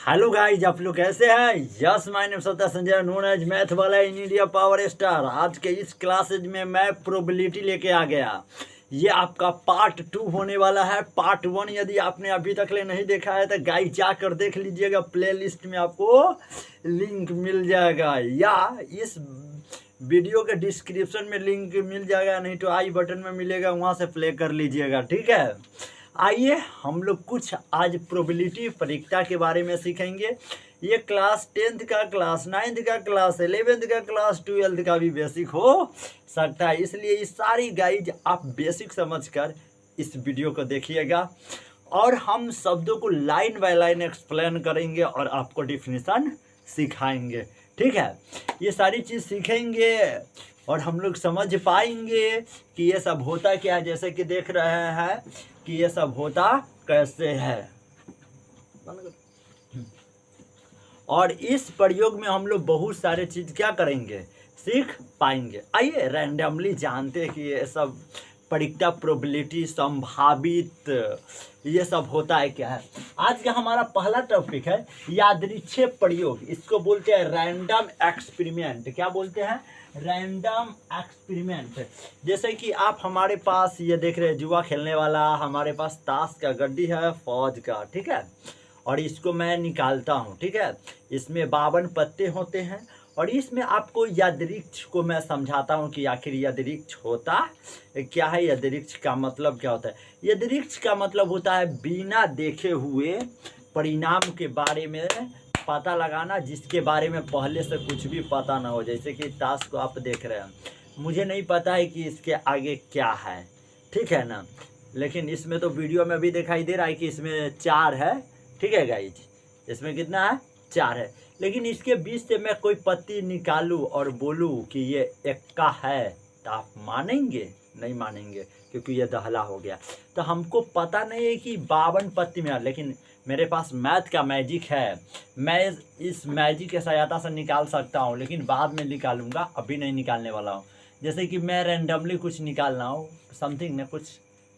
Hello guys, आप लोग कैसे हैं। यस, माय नेम सत्ता संजय, नोन एज मैथ वाला इन इंडिया पावर स्टार। आज के इस क्लासेज में मैं प्रोबेबिलिटी लेके आ गया। ये आपका पार्ट 2 होने वाला है। पार्ट 1 यदि आपने अभी तक ले नहीं देखा है तो गाइज जाकर देख लीजिएगा। प्लेलिस्ट में आपको लिंक मिल जाएगा या इस वीडियो के डिस्क्रिप्शन में लिंक मिल जाएगा, नहीं तो आई बटन में मिलेगा, वहाँ से प्ले कर लीजिएगा। ठीक है, आइए हम लोग कुछ आज प्रोबेबिलिटी परीक्षा के बारे में सीखेंगे। ये क्लास 10th का, क्लास 9th का, क्लास 11th का, क्लास 12th का भी बेसिक हो सकता है, इसलिए ये सारी गाइड आप बेसिक समझकर इस वीडियो को देखिएगा। और हम शब्दों को लाइन बाय लाइन एक्सप्लेन करेंगे और आपको डिफिनीशन सिखाएंगे। ठीक है, ये सारी चीज़ सीखेंगे और हम लोग समझ पाएंगे कि ये सब होता क्या है। जैसे कि देख रहे हैं कि ये सब होता कैसे है, और इस प्रयोग में हम लोग बहुत सारे चीज़ क्या करेंगे, सीख पाएंगे। आइए रैंडमली जानते हैं कि ये सब परीक्षा, प्रोबेबिलिटी, संभावित, ये सब होता है क्या है। आज का हमारा पहला टॉपिक है यादृच्छिक प्रयोग। इसको बोलते हैं रैंडम एक्सपेरिमेंट। क्या बोलते हैं? Random experiment. जैसे कि आप हमारे पास ये देख रहे हैं जुआ खेलने वाला, हमारे पास ताश का गड्डी है फौज का। ठीक है, और इसको मैं निकालता हूँ। ठीक है, इसमें 52 पत्ते होते हैं और इसमें आपको यादृच्छिक को मैं समझाता हूँ कि आखिर यादृच्छिक होता क्या है। यादृच्छिक का मतलब क्या होता है? यादृच्छिक का मतलब होता है बिना देखे हुए परिणाम के बारे में पता लगाना, जिसके बारे में पहले से कुछ भी पता ना हो। जैसे कि ताश को आप देख रहे हैं, मुझे नहीं पता है कि इसके आगे क्या है, ठीक है ना, लेकिन इसमें तो वीडियो में भी दिखाई दे रहा है कि इसमें 4 है। ठीक है गाइज, इसमें कितना है? 4 है। लेकिन इसके बीच से मैं कोई पत्ती निकालूं और बोलूं कि ये एक्का है, तो आप मानेंगे? नहीं मानेंगे, क्योंकि ये दहला हो गया। तो हमको पता नहीं है कि 52 पत्ती में, लेकिन मेरे पास मैथ का मैजिक है। मैं इस मैजिक के सहायता से निकाल सकता हूँ, लेकिन बाद में निकालूंगा, अभी नहीं निकालने वाला हूँ। जैसे कि मैं रैंडमली कुछ निकालना हो, समथिंग ने कुछ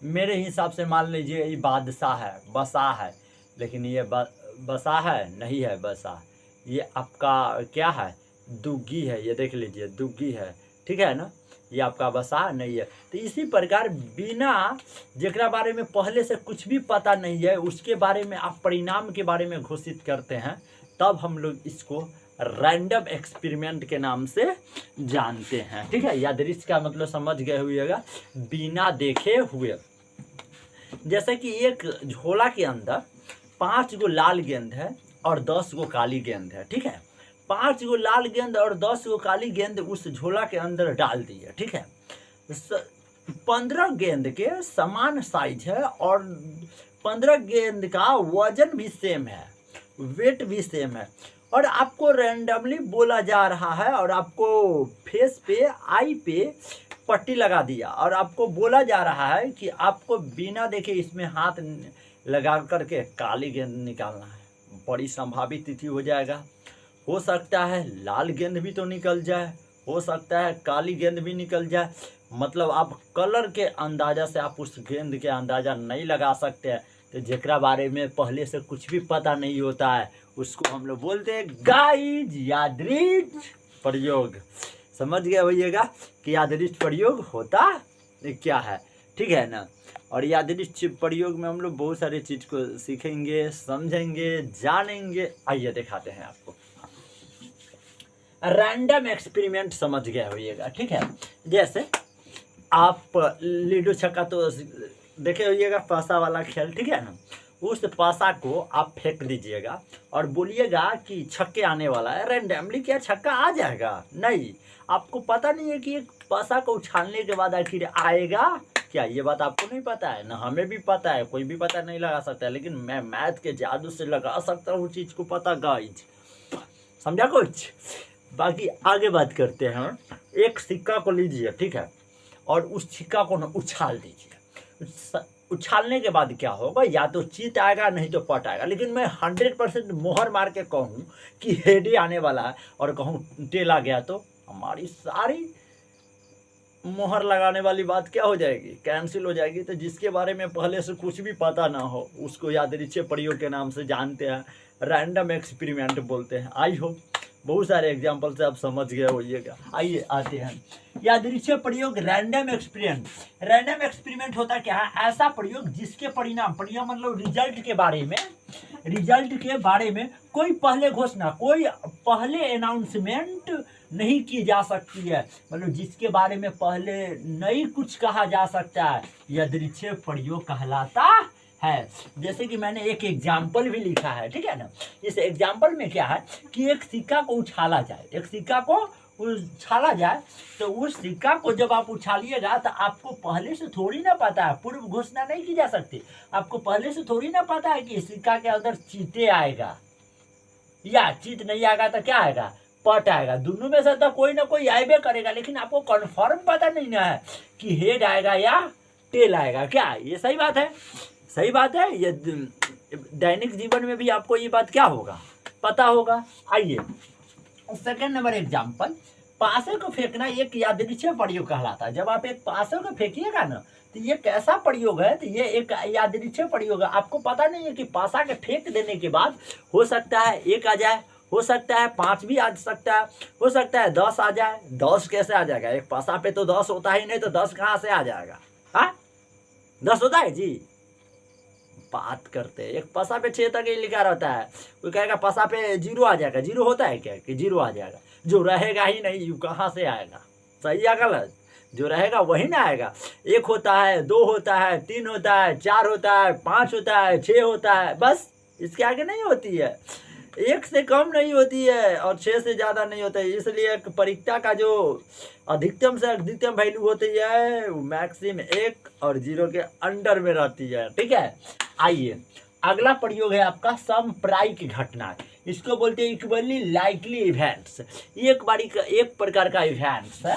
मेरे हिसाब से, मान लीजिए ये बादशाह है, बसा है, लेकिन ये बसा है नहीं है बसा। ये आपका क्या है? दुग्गी है। ये देख लीजिए, दुग्गी है। ठीक है ना, ये आपका बसा नहीं है। तो इसी प्रकार बिना जेकरा बारे में पहले से कुछ भी पता नहीं है, उसके बारे में आप परिणाम के बारे में घोषित करते हैं, तब हम लोग इसको रैंडम एक्सपेरिमेंट के नाम से जानते हैं। ठीक है, यादृच्छिक का मतलब समझ गए हुएगा, बिना देखे हुए। जैसे कि एक झोला के अंदर 5 गो लाल गेंद है और 10 गो काली गेंद है। ठीक है, 5 गो लाल गेंद और 10 गो काली गेंद उस झोला के अंदर डाल दी है। ठीक है, 15 गेंद के समान साइज है और 15 गेंद का वजन भी सेम है, वेट भी सेम है, और आपको रैंडमली बोला जा रहा है और आपको फेस पे, आई पे पट्टी लगा दिया और आपको बोला जा रहा है कि आपको बिना देखे इसमें हाथ लगा करके काली गेंद निकालना है। बड़ी संभावित तिथि हो जाएगा। हो सकता है लाल गेंद भी तो निकल जाए, हो सकता है काली गेंद भी निकल जाए। मतलब आप कलर के अंदाज़ा से आप उस गेंद के अंदाज़ा नहीं लगा सकते हैं। तो जेकरा बारे में पहले से कुछ भी पता नहीं होता है, उसको हम लोग बोलते हैं गाइज यादृच्छिक प्रयोग। समझ गए होइएगा कि यादृच्छिक प्रयोग होता क्या है। ठीक है ना, और यादृच्छिक प्रयोग में हम लोग बहुत सारी चीज़ को सीखेंगे, समझेंगे, जानेंगे। आइए दिखाते हैं आपको। रैंडम एक्सपेरिमेंट समझ गए होइएगा। ठीक है, जैसे आप लूडो छक्का तो देखे होइएगा, पासा वाला खेल। ठीक है ना, उस पासा को आप फेंक दीजिएगा और बोलिएगा कि छक्के आने वाला है। रैंडमली क्या छक्का आ जाएगा? नहीं, आपको पता नहीं है कि एक पासा को उछालने के बाद आखिर आएगा क्या। ये बात आपको नहीं पता है ना, हमें भी पता है, कोई भी पता नहीं लगा सकता है, लेकिन मैं मैथ के जादू से लगा सकता हूँ चीज़ को पता। गाइज समझा कुछ? बाकी आगे बात करते हैं। एक सिक्का को लीजिए, ठीक है, और उस सिक्का को ना उछाल दीजिए। उछालने के बाद क्या होगा? या तो चीत आएगा, नहीं तो पट आएगा। लेकिन मैं 100% मोहर मार के कहूँ कि हेड ही आने वाला है और कहूँ टेल आ गया, तो हमारी सारी मोहर लगाने वाली बात क्या हो जाएगी? कैंसिल हो जाएगी। तो जिसके बारे में पहले से कुछ भी पता ना हो, उसको यादृच्छिक प्रयोग के नाम से जानते हैं। रैंडम एक्सपेरिमेंट बोलते हैं। आई होप बहुत सारे एग्जाम्पल से आप समझ गए होइएगा। आइए आते हैं यादृच्छिक प्रयोग, रैंडम एक्सपेरिमेंट। रैंडम एक्सपेरिमेंट होता क्या है? ऐसा प्रयोग जिसके परिणाम मतलब रिजल्ट के बारे में कोई पहले घोषणा, कोई पहले अनाउंसमेंट नहीं की जा सकती है, मतलब जिसके बारे में पहले नहीं कुछ कहा जा सकता है, यादृच्छिक प्रयोग कहलाता है। जैसे कि मैंने एक एग्जाम्पल भी लिखा है, ठीक है ना। इस एग्जाम्पल में क्या है कि एक सिक्का को उछाला जाए, एक सिक्का को उछाला जाए, तो उस सिक्का को जब आप उछालिएगा तो आपको पहले से थोड़ी ना पता है, पूर्व घोषणा नहीं की जा सकती, आपको पहले से थोड़ी ना पता है कि सिक्का के अंदर चीते आएगा या चीत नहीं आएगा तो क्या आएगा, पट आएगा। दोनों में से तो कोई ना कोई आएबे करेगा, लेकिन आपको कन्फर्म पता नहीं ना है कि हेड आएगा या टेल आएगा। क्या ये सही बात है? सही बात है। ये दैनिक जीवन में भी आपको ये बात क्या होगा, पता होगा। आइए सेकेंड नंबर एग्जाम्पल, पासे को फेंकना एक यादृच्छिक प्रयोग कहलाता है। जब आप एक पासे को फेंकिएगा ना तो ये कैसा प्रयोग है, तो ये एक यादृच्छिक प्रयोग है। आपको पता नहीं है कि पासा के फेंक देने के बाद हो सकता है 1 आ जाए, हो सकता है 5 भी आ सकता है, हो सकता है 10 आ जाए। 10 कैसे आ जाएगा? एक पासा पे तो 10 होता ही नहीं, तो 10 कहाँ से आ जाएगा? हाँ 10 होता है जी, बात करते हैं। एक पसा पे 6 तक ही लिखा रहता है, कोई कहेगा पसा पे 0 आ जाएगा। 0 होता है क्या कि 0 आ जाएगा? जो रहेगा ही नहीं, यू कहाँ से आएगा? सही या गलत? जो रहेगा वही ना आएगा। 1 होता है, 2 होता है, 3 होता है, 4 होता है, 5 होता है, 6 होता है, बस इसके आगे नहीं होती है। 1 से कम नहीं होती है और 6 से ज़्यादा नहीं होता है। इसलिए परीक्षा का जो अधिकतम से अधिकतम वैल्यू होती है वो मैक्सिम 1 और 0 के अंडर में रहती है, ठीक है। आइए अगला प्रयोग है आपका समप्रायिक घटना। इसको बोलते हैं इक्वली लाइकली इवेंट्स। एक प्रकार का इवेंट्स है,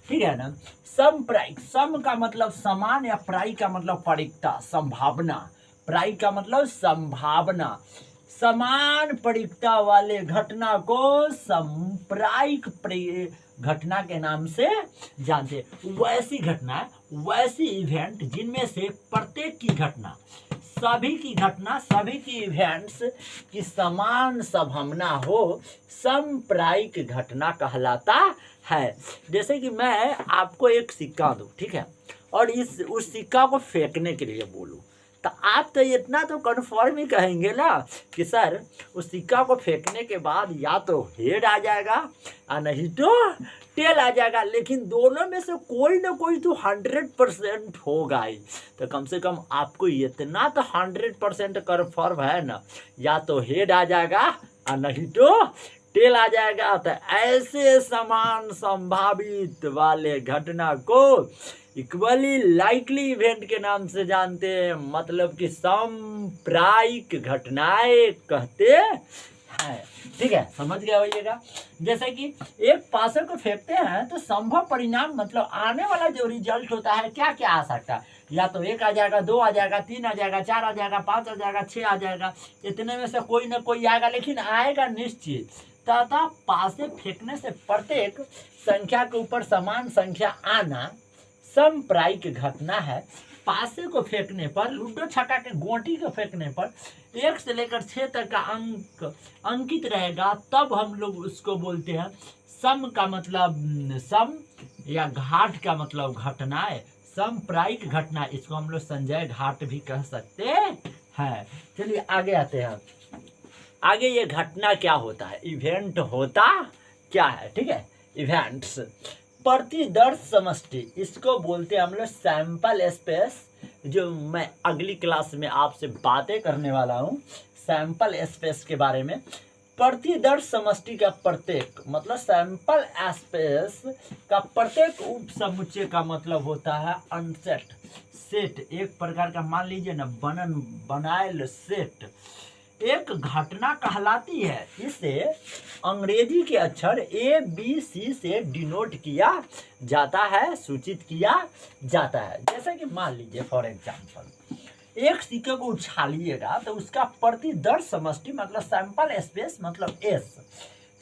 ठीक है ना। समप्रायिक, सम का मतलब समान या प्रायिक का मतलब प्रायिकता, संभावना। प्रायिक का मतलब संभावना। समान प्रायिकता वाले घटना को समप्रायिक घटना के नाम से जानते। वैसी घटना, वैसी इवेंट जिनमें से प्रत्येक की घटना, सभी की इवेंट्स की समान संभावना हो, समप्रायिक घटना कहलाता है। जैसे कि मैं आपको एक सिक्का दूं, ठीक है, और उस सिक्का को फेंकने के लिए बोलूं, तो आप तो इतना तो कन्फर्म ही कहेंगे ना कि सर उस सिक्का को फेंकने के बाद या तो हेड आ जाएगा और नहीं तो टेल आ जाएगा, लेकिन दोनों में से कोई ना कोई तो 100% होगा ही। तो कम से कम आपको इतना तो 100% कन्फर्म है ना, या तो हेड आ जाएगा और नहीं तो टेल आ जाएगा। तो ऐसे समान संभावित वाले घटना को इक्वली लाइकली इवेंट के नाम से जानते हैं, मतलब कि समप्रायिक घटनाएं कहते हैं, ठीक है। समझ गया होइएगा। जैसे कि एक पासे को फेंकते हैं तो संभव परिणाम मतलब आने वाला जो रिजल्ट होता है क्या क्या आ सकता है, या तो 1 आ जाएगा, 2 आ जाएगा, 3 आ जाएगा, 4 आ जाएगा, 5 आ जाएगा, 6 आ जाएगा। इतने में से कोई ना कोई आएगा, लेकिन आएगा निश्चित। तथा पासे फेंकने से प्रत्येक संख्या के ऊपर समान संख्या आना समप्रायिक घटना है। पासे को फेंकने पर, लूडो छक्का के गोटी को फेंकने पर 1 से लेकर 6 तक का अंक अंकित रहेगा, तब हम लोग उसको बोलते हैं सम का मतलब सम, या घाट का मतलब घटना है, समप्रायिक घटना। इसको हम लोग संजय घाट भी कह सकते हैं। चलिए आगे आते हैं। आगे ये घटना क्या होता है, इवेंट होता क्या है, ठीक है। इवेंट्स प्रतिदर्श समष्टि, इसको बोलते हैं हम लोग सैंपल स्पेस, जो मैं अगली क्लास में आपसे बातें करने वाला हूँ सैंपल स्पेस के बारे में। प्रतिदर्श समष्टि का प्रत्येक मतलब सैंपल स्पेस का प्रत्येक उप समुच्चय का मतलब होता है अनसेट सेट, एक प्रकार का मान लीजिए ना बनाएल सेट एक घटना कहलाती है। इसे अंग्रेजी के अक्षर ABC से डिनोट किया जाता है, सूचित किया जाता है। जैसे कि मान लीजिए फॉर एग्जांपल एक सिक्के को उछालिएगा तो उसका प्रतिदर्श समष्टि मतलब सैंपल स्पेस मतलब S,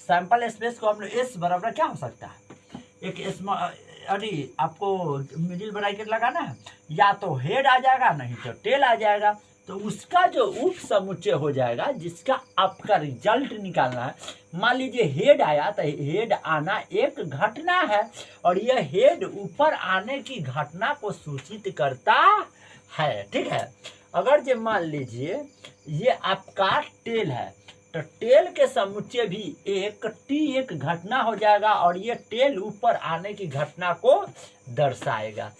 सैंपल स्पेस को हम लोग S बराबर क्या हो सकता है, एक आपको मिडिल ब्रैकेट लगाना है, या तो हेड आ जाएगा नहीं तो टेल आ जाएगा। तो उसका जो उप समुच्चय हो जाएगा, जिसका आपका रिजल्ट निकालना है। मान लीजिए हेड आया, तो हेड आना एक घटना है, और यह हेड ऊपर आने की घटना को सूचित करता है। ठीक है, अगर जो मान लीजिए ये आपका टेल है, तो टेल के समुच्चय भी एक घटना हो जाएगा, और ये टेल ऊपर आने की घटना को दर्शाएगा।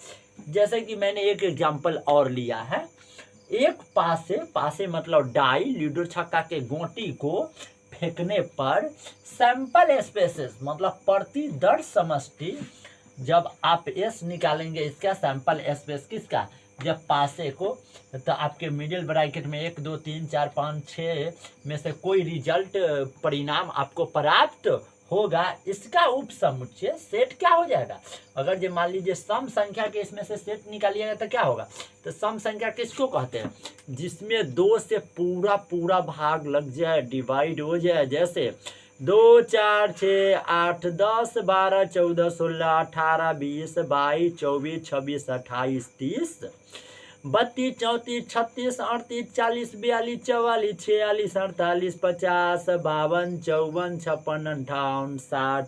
जैसे कि मैंने एक एग्जांपल और लिया है, एक पासे मतलब डाई लूडो छक्का के गोटी को फेंकने पर सैंपल स्पेसेस मतलब प्रतिदर्श समष्टि, जब आप एस निकालेंगे इसका सैंपल स्पेस किसका, जब पासे को, तो आपके मिडिल ब्रैकेट में 1 2 3 4 5 6 में से कोई रिजल्ट परिणाम आपको प्राप्त होगा, इसका उप समुच्चय सेट क्या हो जाएगा। अगर जो मान लीजिए सम संख्या के इसमें से सेट निकालिएगा तो क्या होगा, तो सम संख्या किसको कहते हैं, जिसमें 2 से पूरा भाग लग जाए, डिवाइड हो जाए। जैसे 2 4 6 8 10 12 14 16 18 20 22 24 26 28 30 32 34 36 38 40 42 44 46 48 50 52 54 56 58 60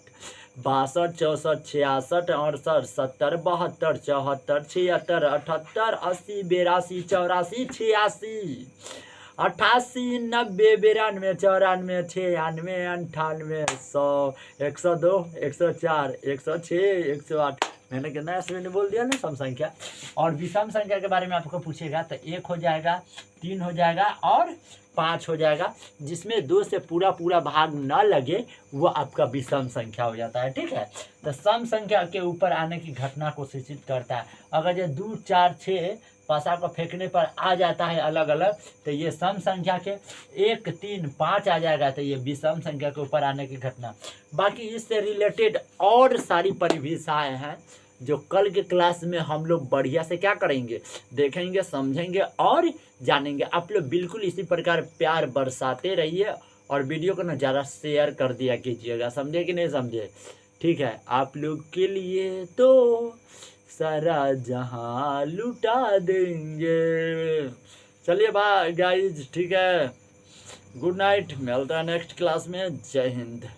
62 64 66 68 70 72 74 76 78 80 82 84 86 88 90 92 94 96 98 100 102 104 106 108। मैंने कितना ऐसे बोल दिया ना सम संख्या। और विषम संख्या के बारे में आपको पूछेगा तो 1 हो जाएगा, 3 हो जाएगा और 5 हो जाएगा, जिसमें 2 से पूरा भाग न लगे वो आपका विषम संख्या हो जाता है। ठीक है, तो सम संख्या के ऊपर आने की घटना को सूचित करता है। अगर ये 2 4 6 पासा को फेंकने पर आ जाता है अलग अलग, तो ये सम संख्या के 1 3 5 आ जाएगा, तो ये विषम संख्या के ऊपर आने की घटना। बाकी इससे रिलेटेड और सारी परिभाषाएं हैं जो कल के क्लास में हम लोग बढ़िया से क्या करेंगे, देखेंगे, समझेंगे और जानेंगे। आप लोग बिल्कुल इसी प्रकार प्यार बरसाते रहिए और वीडियो को ना ज़्यादा शेयर कर दिया कीजिएगा, समझे कि नहीं समझे। ठीक है, आप लोग के लिए तो सारा जहां लुटा देंगे। चलिए भाई गाइज, ठीक है, गुड नाइट, मिलता है नेक्स्ट क्लास में। जय हिंद।